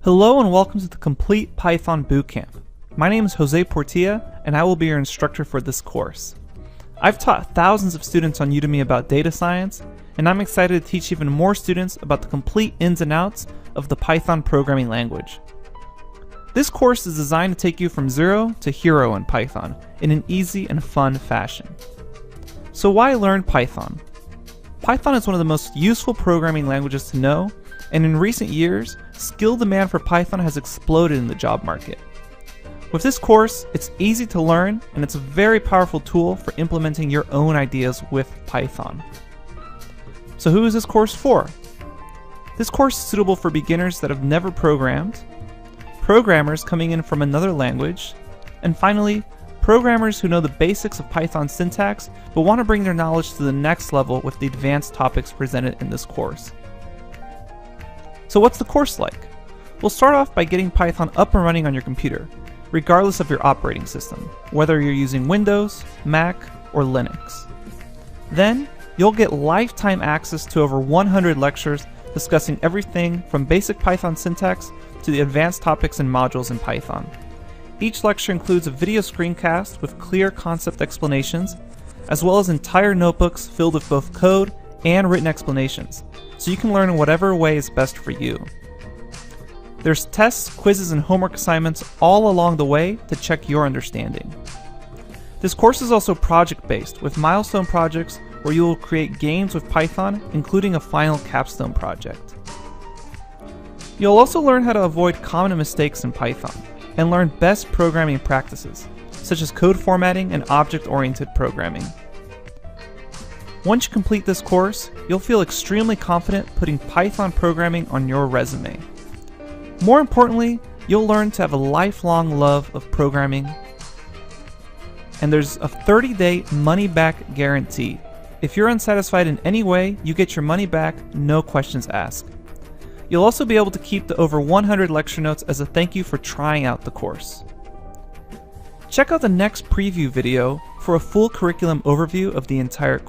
Hello and welcome to the Complete Python Bootcamp. My name is Jose Portilla and I will be your instructor for this course. I've taught thousands of students on Udemy about data science, and I'm excited to teach even more students about the complete ins and outs of the Python programming language. This course is designed to take you from zero to hero in Python in an easy and fun fashion. So why learn Python? Python is one of the most useful programming languages to know, and in recent years, skill demand for Python has exploded in the job market. With this course, it's easy to learn and it's a very powerful tool for implementing your own ideas with Python. So who is this course for? This course is suitable for beginners that have never programmed, programmers coming in from another language, and finally, programmers who know the basics of Python syntax but want to bring their knowledge to the next level with the advanced topics presented in this course. So what's the course like? We'll start off by getting Python up and running on your computer, regardless of your operating system, whether you're using Windows, Mac, or Linux. Then, you'll get lifetime access to over 100 lectures discussing everything from basic Python syntax to the advanced topics and modules in Python. Each lecture includes a video screencast with clear concept explanations, as well as entire notebooks filled with both code and written explanations, so you can learn in whatever way is best for you. There's tests, quizzes, and homework assignments all along the way to check your understanding. This course is also project-based, with milestone projects where you will create games with Python, including a final capstone project. You'll also learn how to avoid common mistakes in Python, and learn best programming practices, such as code formatting and object-oriented programming. Once you complete this course, you'll feel extremely confident putting Python programming on your resume. More importantly, you'll learn to have a lifelong love of programming, and there's a 30-day money-back guarantee. If you're unsatisfied in any way, you get your money back, no questions asked. You'll also be able to keep the over 100 lecture notes as a thank you for trying out the course. Check out the next preview video for a full curriculum overview of the entire course.